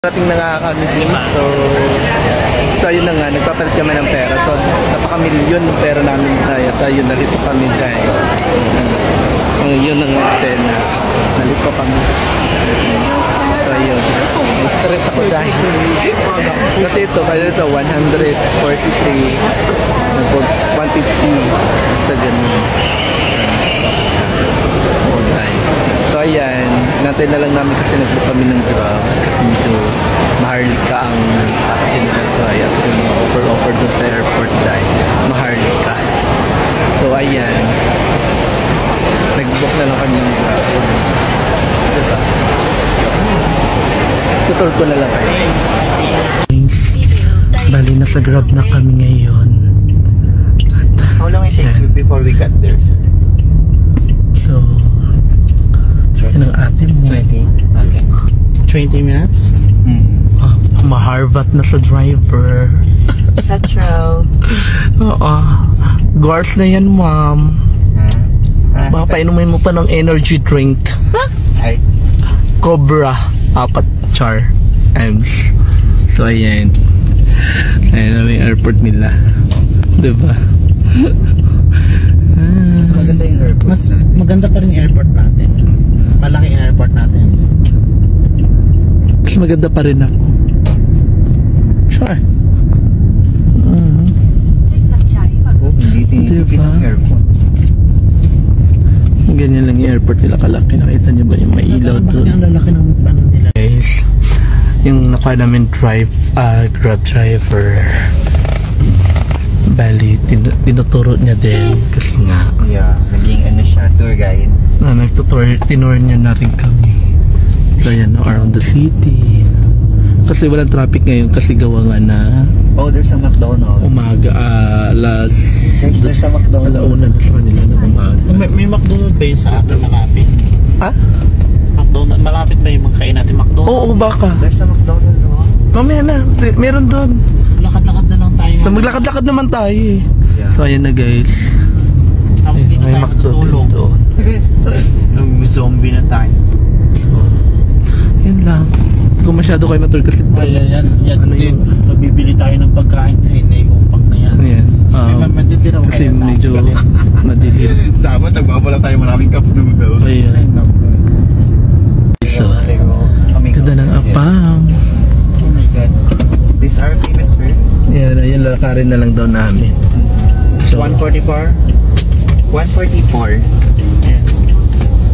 Dating na nga kami dito. So yun na nga, nagpapalit kami ng pera. So napaka-milyon ng pera namin tayo. Tayo nalito kami dahil. Yun ang eksena. Nalito kami. So yun. Stress ako dahil. Kasi ito, 143. 150. Basta ganun. So ayan, natin na lang namin kasi nagbook kami ng Grab kasi medyo maharlika ang akin na ito. Ayan, offer doon sa airport dahil maharlika. So ayan, nagbook na lang kami ng Grab. Diba? Tutor ko na lang kayo. Bali, nasa Grab na kami ngayon. How long it takes you before we got there, sir? So, yun ang ate mo. 20. Okay. 20 minutes? Maharvat na sa driver. Satchel. Oo. Guards na yan, ma'am. Baka painumin mo pa ng energy drink. Ay. Cobra. 4 char. M's. So, ayan. Ayan na yung airport nila. Diba? Mas maganda yung airport. Mas maganda pa rin yung airport natin. Malaki yung airport natin. Mas maganda pa rin ako. Sure. Oh, hindi tinitipid ang airport. Ganyan lang yung airport nila kalaki. Nakita niyo ba yung may ilaw doon? Bakit ang lalaki ng ano nila? Guys, yung nakuha namin Grab driver. Bali, tinuturo niya din kasi nga. Yeah, naging ano siya, tour guide. Tinur niya na rin kami. So ayan, around the city. Kasi walang traffic ngayon kasi gawa nga na Oh, there's a McDonald's. umaga, There's a McDonald's. alauna na sa kanila ng umaga. May McDonald's ba yun sa atin malapit? Ah? McDonald's, malapit ba yung mga kain natin McDonald's? Oo, baka. There's a McDonald's, no? Mamaya na, meron doon. Lakad-lakad na lang tayo. So maglakad-lakad naman tayo eh. Yeah. So ayan na guys. Tapos dito May tayo McDo matutulog. dito. Zombie na tayo. So, yun lang. Kung masyado kayo matur kasi Yan. Ano Din, yun? magbibili tayo ng pagkain na inuupak na yan. Ayan. Matitiraw Kasi kaya sa medyo akin. madilim. Dapat nagbabala tayo maraming cup noodles. Ayan. So, ganda ng apam. Oh my God. These are payments, sir. Ayan, ayun, lalakarin na lang daw namin. So, 144? 144.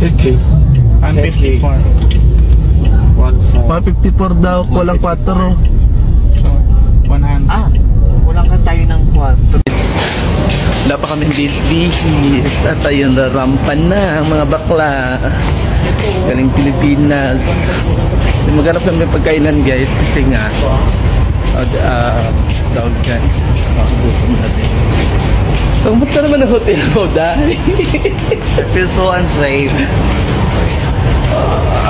okay. 154. 154 daw, walang 4. So, 100. Ah, kulang ka tayo ng kwarto. Wala pa kami bihis at ayun, rarampan na ang mga bakla. Galing Pilipinas. Maghanap kami ng pagkainan guys kasi nga dog dyan. Gutom natin. Pagpunta naman ng hotel mo dahil. I feel so unsafe.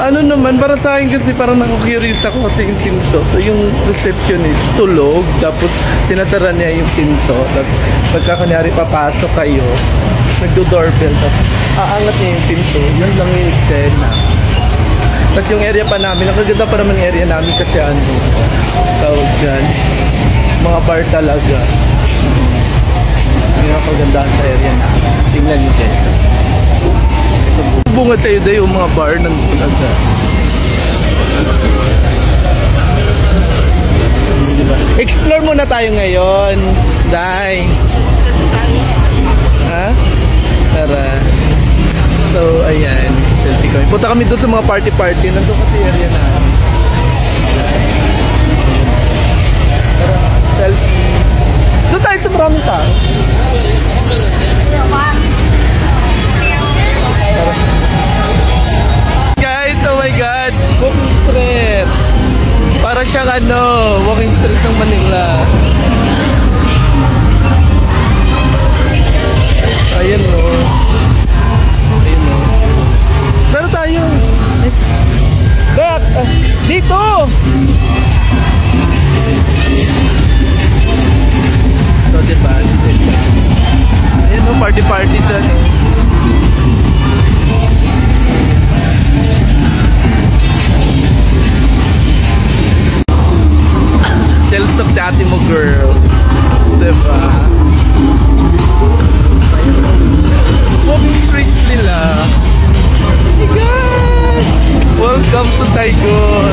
Ano naman, para tayong kasi parang nakukurious ako kasi yung pinto. So, yung receptionist, tulog, tapos tinatara niya yung pinto. Tapos pagka kunyari papasok kayo, nagdo-doorbell, tapos aangat niya yung pinto. Yun lang yung eksena. Tapos yung area pa namin, nakaganda pa naman yung area namin kasi ano, tawag dyan, mga bar talaga. Yung nakagandahan sa area namin. Tingnan nyo guys. Bunga tayo dayo yung mga bar ng talaga. Explore muna tayo ngayon. Dai. Ha? Tara. So, ayan. Selfie kami. Punta kami doon sa mga party-party. Nandun kasi area na. Tara, selfie. Doon tayo sa maraming tao. Guys, oh my God, walking street. Para siyang ano, walking street ng Manila. Ayan o. Ayan o. Tara tayo. Back! Dito! So, diba? Ayan o, party-party dyan o. mo, girl. Diba? Walking street nila. Oh my God! Welcome to Saigon!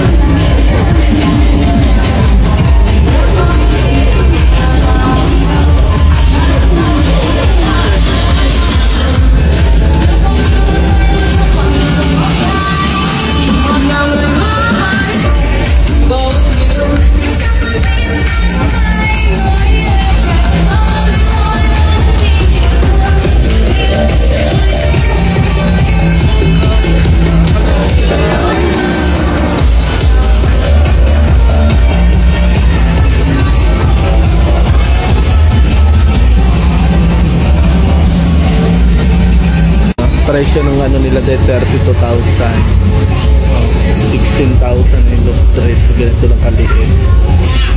Presyo ng ano nila dahil 32,000. 16,000 yung look straight. Ganito lang kaliit.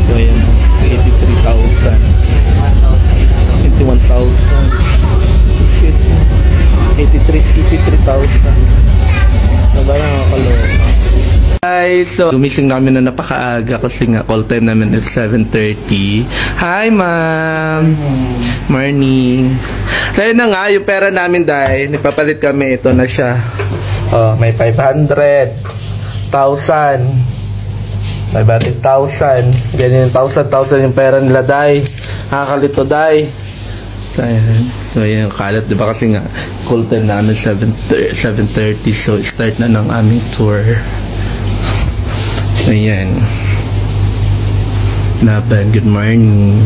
So ayan, 83,000. 21,000. 83,000. Diba nakakaloka? Hi! So, gumising namin na napakaaga kasi nga call time namin is 7:30. Hi, ma'am! Morning! So, yun na nga, yung pera namin dahil nipapalit kami, ito na siya. Oh, may 500,000. 500,000. Ganyan yung 1,000 yung pera nila dahil. Nakakalito dahil. So, ayan. So, ayan yung kalat. Diba kasi nga, call time namin 7:30. So, start na ng aming tour. Ayan. Laban, good morning.